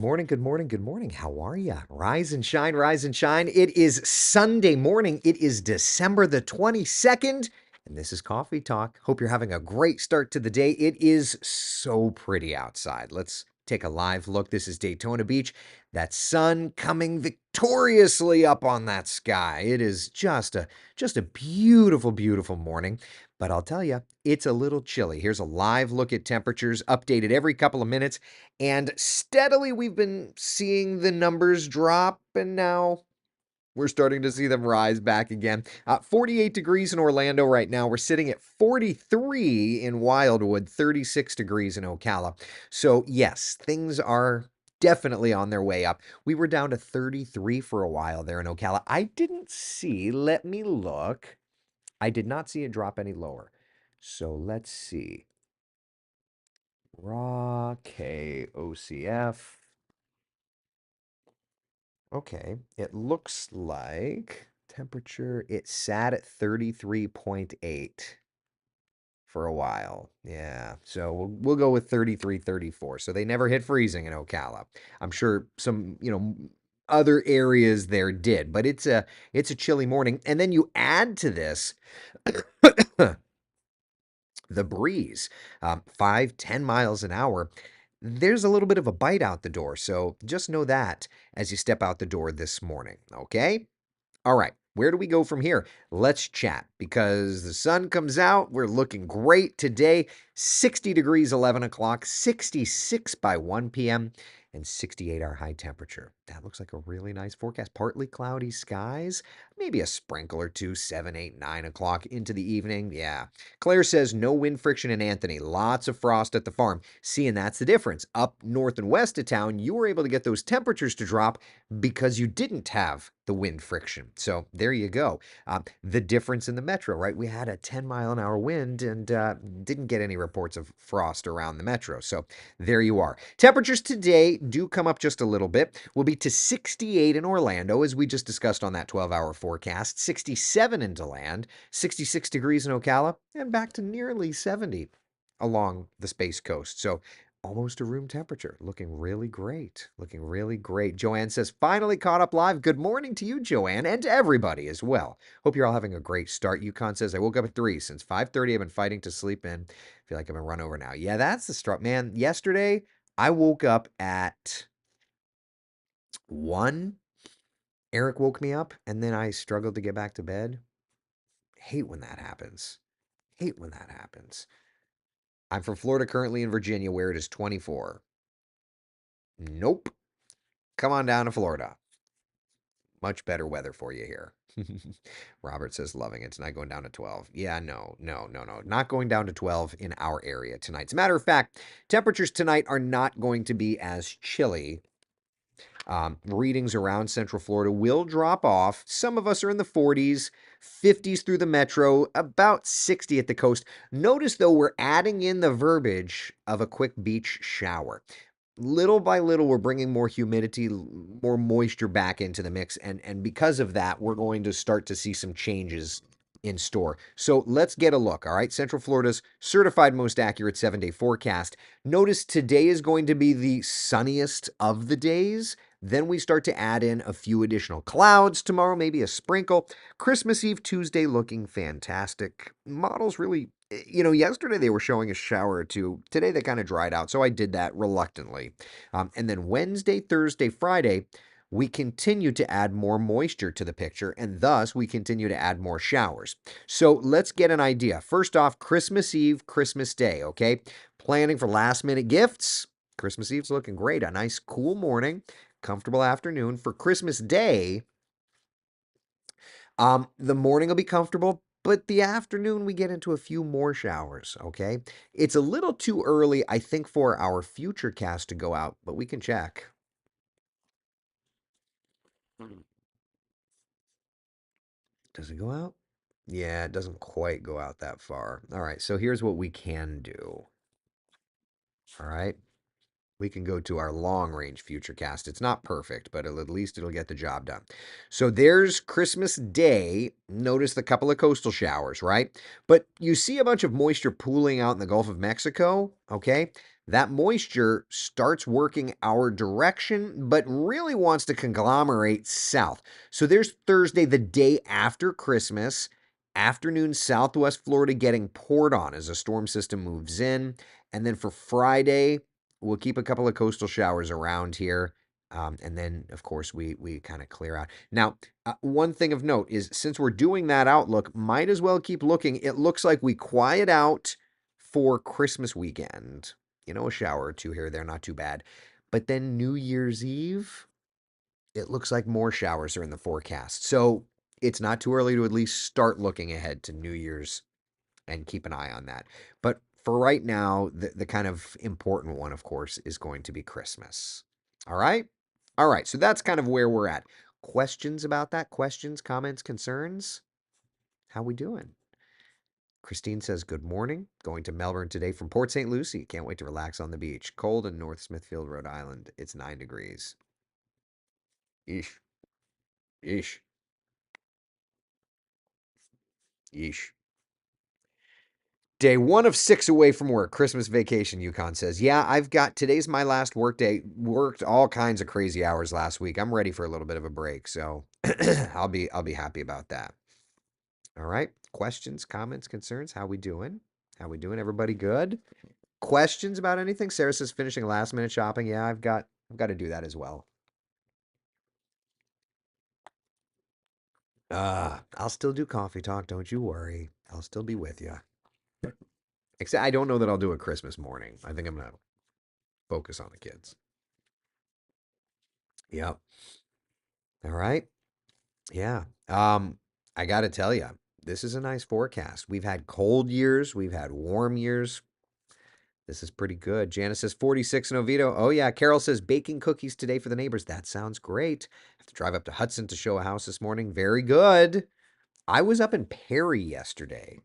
Morning, good morning, good morning. How are you? Rise and shine, rise and shine. It is Sunday morning. It is December the 22nd, and this is Coffee Talk. Hope you're having a great start to the day. It is so pretty outside. Let's take a live look. This is Daytona Beach. That sun coming victoriously up on that sky. It is just a beautiful, beautiful morning. But I'll tell you, it's a little chilly. Here's a live look at temperatures updated every couple of minutes. And steadily, we've been seeing the numbers drop, and now we're starting to see them rise back again. 48 degrees in Orlando right now. We're sitting at 43 in Wildwood, 36 degrees in Ocala. So, yes, things are definitely on their way up. We were down to 33 for a while there in Ocala. I didn't see, let me look. I did not see it drop any lower. So, let's see. Raw KOCF. Okay, it looks like temperature, it sat at 33.8 for a while. Yeah, so we'll go with 33, 34. So they never hit freezing in Ocala. I'm sure some, other areas there did, but it's a chilly morning. And then you add to this the breeze, 5, 10 miles an hour. There's a little bit of a bite out the door. So just know that as you step out the door this morning, okay? All right, where do we go from here? Let's chat because the sun comes out. We're looking great today. 60 degrees, 11 o'clock, 66 by 1 p.m., and 68 our high temperature. That looks like a really nice forecast. Partly cloudy skies, maybe a sprinkle or two, 7, 8, 9 o'clock into the evening. Yeah. Claire says no wind friction in Anthony. Lots of frost at the farm. See, and that's the difference. Up north and west of town, you were able to get those temperatures to drop because you didn't have the wind friction. So there you go. The difference in the metro, right? We had a 10-mile-an-hour wind and didn't get any reports of frost around the metro. So there you are. Temperatures today do come up just a little bit. We'll be to 68 in Orlando, as we just discussed on that 12-hour forecast, 67 in DeLand, 66 degrees in Ocala, and back to nearly 70 along the Space Coast. So almost a room temperature. Looking really great. Looking really great. Joanne says, finally caught up live. Good morning to you, Joanne, and to everybody as well. Hope you're all having a great start. Yukon says, I woke up at 3. Since 5:30, I've been fighting to sleep in. Feel like I've been run over now. Yeah, that's the struggle. Man, yesterday, I woke up at 1. Eric woke me up, and then I struggled to get back to bed. Hate when that happens. Hate when that happens. I'm from Florida, currently in Virginia, where it is 24. Nope. Come on down to Florida. Much better weather for you here. Robert says, loving it. Tonight going down to 12. Yeah, no, no, no, no. Not going down to 12 in our area tonight. As a matter of fact, temperatures tonight are not going to be as chilly. Readings around Central Florida will drop off. Some of us are in the 40s, 50s through the metro, about 60 at the coast. Notice, though, we're adding in the verbiage of a quick beach shower. Little by little, we're bringing more humidity, more moisture back into the mix. And because of that, we're going to start to see some changes in store. So let's get a look. All right. Central Florida's certified most accurate 7-day forecast. Notice today is going to be the sunniest of the days. Then we start to add in a few additional clouds tomorrow, maybe a sprinkle. Christmas Eve, Tuesday looking fantastic. Models really, yesterday they were showing a shower or two. Today they kind of dried out, so I did that reluctantly. And then Wednesday, Thursday, Friday, we continue to add more moisture to the picture, and thus we continue to add more showers. So let's get an idea. First off, Christmas Eve, Christmas Day, okay? Planning for last minute gifts. Christmas Eve's looking great. A nice cool morning, comfortable afternoon. For Christmas Day, the morning will be comfortable, but the afternoon we get into a few more showers, okay? It's a little too early, I think, for our future cast to go out, but we can check. Does it go out? Yeah, it doesn't quite go out that far. All right, so here's what we can do. All right. We can go to our long range future cast. It's not perfect, but at least it'll get the job done. So there's Christmas Day. Notice the couple of coastal showers, right? But you see a bunch of moisture pooling out in the Gulf of Mexico, okay? that moisture starts working our direction, but really wants to conglomerate south. So there's Thursday, the day after Christmas, afternoon Southwest Florida getting poured on as a storm system moves in. And then for Friday, we'll keep a couple of coastal showers around here. And then, of course, we kind of clear out. Now, one thing of note is since we're doing that outlook, might as well keep looking. It looks like we quiet out for Christmas weekend. A shower or two here or there, not too bad. But then New Year's Eve, it looks like more showers are in the forecast. So it's not too early to at least start looking ahead to New Year's and keep an eye on that. But for right now, the kind of important one, of course, is going to be Christmas. All right? All right. So that's kind of where we're at. Questions about that? Questions, comments, concerns? How we doing? Christine says, good morning. Going to Melbourne today from Port St. Lucie. Can't wait to relax on the beach. Cold in North Smithfield, Rhode Island. It's 9 degrees. Yeesh. Yeesh. Yeesh. Day 1 of 6 away from work. Christmas vacation, Yukon says. Yeah, today's my last work day. Worked all kinds of crazy hours last week. I'm ready for a little bit of a break, so I'll be happy about that. All right. Questions, comments, concerns? How we doing? How we doing? Everybody good? Questions about anything? Sarah says finishing last minute shopping. Yeah, I've got to do that as well. I'll still do coffee talk, don't you worry. I'll still be with you. Except I don't know that I'll do it Christmas morning. I think I'm gonna focus on the kids. Yep. All right. Yeah. I got to tell you, this is a nice forecast. We've had cold years, we've had warm years. This is pretty good. Janice says 46 in Oviedo. Oh, yeah. Carol says baking cookies today for the neighbors. That sounds great. Have to drive up to Hudson to show a house this morning. Very good. I was up in Perry yesterday.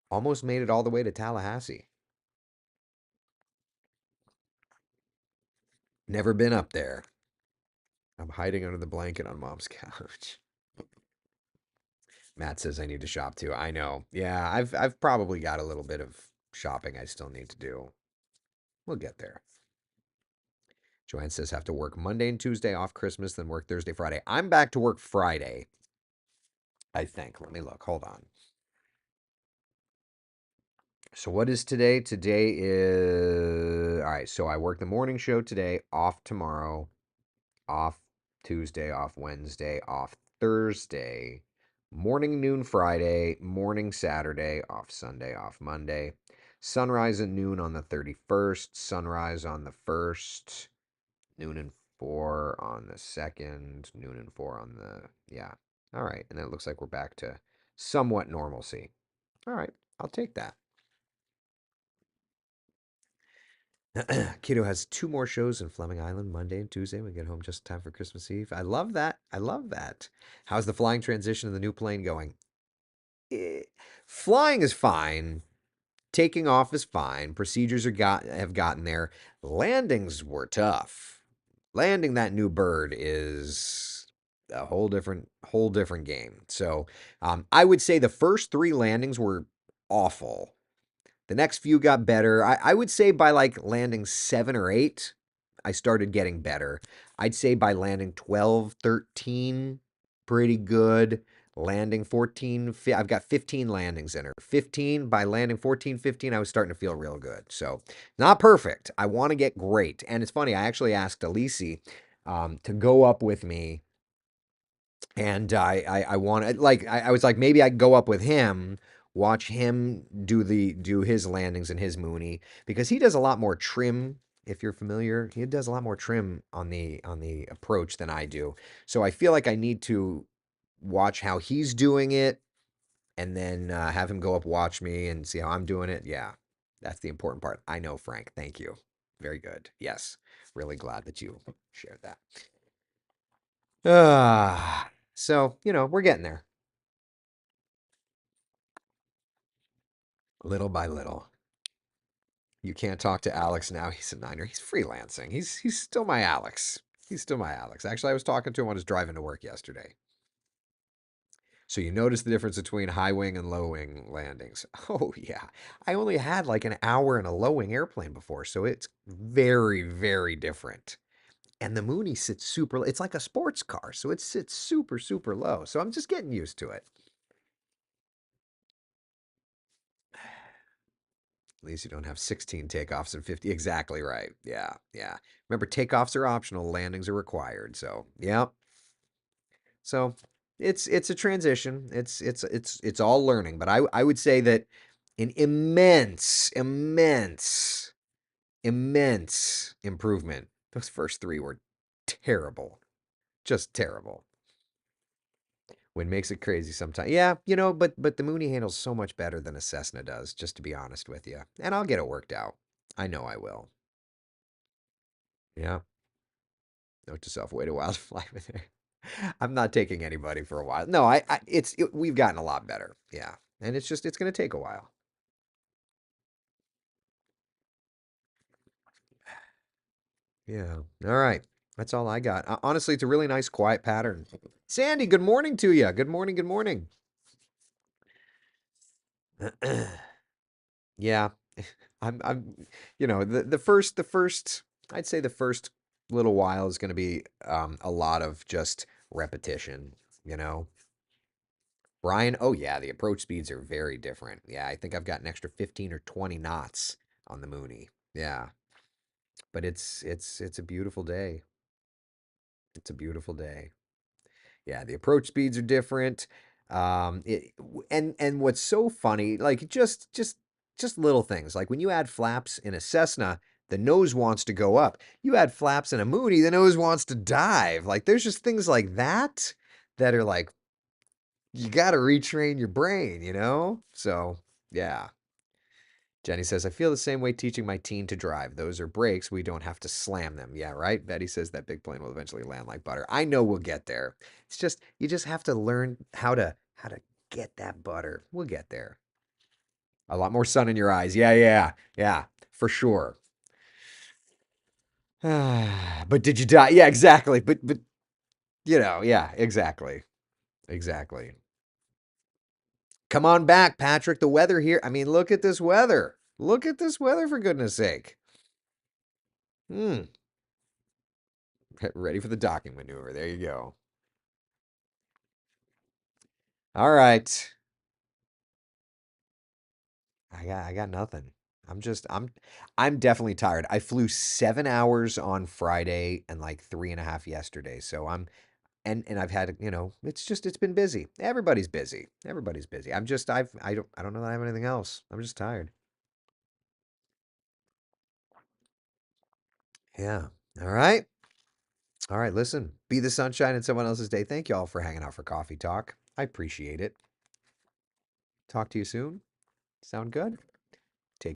Almost made it all the way to Tallahassee. Never been up there. I'm hiding under the blanket on mom's couch. Matt says I need to shop too. I know. Yeah, I've probably got a little bit of shopping I still need to do. We'll get there. Joanne says have to work Monday and Tuesday off Christmas, then work Thursday, Friday. I'm back to work Friday, I think. Let me look. Hold on. So what is today? Today is all right. So I work the morning show today, off tomorrow, off Tuesday, off Wednesday, off Thursday, morning, noon Friday, morning Saturday, off Sunday, off Monday, sunrise at noon on the 31st, sunrise on the 1st, noon and 4 on the 2nd, noon and 4 on the, yeah. All right. And then it looks like we're back to somewhat normalcy. All right. I'll take that. Kiddo has 2 more shows in Fleming Island, Monday and Tuesday. We get home just in time for Christmas Eve. I love that. I love that. How's the flying transition of the new plane going? Eh, Flying is fine. Taking off is fine. Procedures have gotten there. Landings were tough. Landing that new bird is a whole different game. So I would say the first 3 landings were awful. The next few got better. I would say by like landing 7 or 8, I started getting better. I'd say by landing 12, 13, pretty good. Landing 14, I've got 15 landings in her. 15, by landing 14, 15, I was starting to feel real good. So not perfect. I want to get great. And it's funny, I actually asked Elise to go up with me and I wanted like I was like maybe I could go up with him, watch him do his landings and his Mooney because he does a lot more trim. If you're familiar, he does a lot more trim on the approach than I do. So I feel like I need to watch how he's doing it and then have him go up watch me and see how I'm doing it. Yeah, that's the important part. I know, Frank. Thank you. Very good. Yes, really glad that you shared that. So, we're getting there little by little. You can't talk to Alex now. He's a Niner. He's freelancing. He's still my Alex. He's still my Alex. Actually, I was talking to him on his driving to work yesterday. So you notice the difference between high wing and low wing landings. Oh yeah. I only had like an hour in a low wing airplane before, so it's very, very different. And the Mooney sits super, it's like a sports car, so it sits super, super low. So I'm just getting used to it. At least you don't have 16 takeoffs and 50. Exactly right. Yeah, yeah. Remember, takeoffs are optional, landings are required. So, yeah. So it's a transition. It's all learning. But I would say that an immense improvement. Those first three were terrible, just terrible. Wind makes it crazy sometimes. Yeah, but the Mooney handles so much better than a Cessna does, just to be honest with you. And I'll get it worked out. I know I will. Yeah. Note to self, wait a while to fly with her. I'm not taking anybody for a while. No, we've gotten a lot better. Yeah. And it's going to take a while. Yeah. All right. That's all I got. Honestly, it's a really nice quiet pattern. Sandy, good morning to you. Good morning. Good morning. Yeah. The first, I'd say the first little while is going to be a lot of just repetition, you know. Brian, oh yeah, the approach speeds are very different. Yeah, I think I've got an extra 15 or 20 knots on the Mooney. Yeah, but it's a beautiful day. It's a beautiful day. Yeah, the approach speeds are different. And what's so funny, like just little things, like when you add flaps in a Cessna, the nose wants to go up. You add flaps in a Mooney, the nose wants to dive. Like there's just things like that that are like you got to retrain your brain, you know? So, yeah. Jenny says, I feel the same way teaching my teen to drive. Those are brakes. We don't have to slam them. Yeah, right? Betty says that big plane will eventually land like butter. I know we'll get there. It's just you just have to learn how to get that butter. We'll get there. A lot more sun in your eyes. Yeah, yeah, yeah, for sure. But did you die? Yeah, exactly. But yeah, exactly. Exactly. Come on back, Patrick. The weather here. I mean, look at this weather. Look at this weather, for goodness sake. Hmm. Ready for the docking maneuver. There you go. All right. I got nothing. I'm definitely tired. I flew 7 hours on Friday and like 3.5 yesterday. So and I've had, it's been busy. Everybody's busy. Everybody's busy. I don't know that I have anything else. I'm just tired. Yeah. All right. All right, listen, be the sunshine in someone else's day. Thank you all for hanging out for coffee talk. I appreciate it. Talk to you soon. Sound good?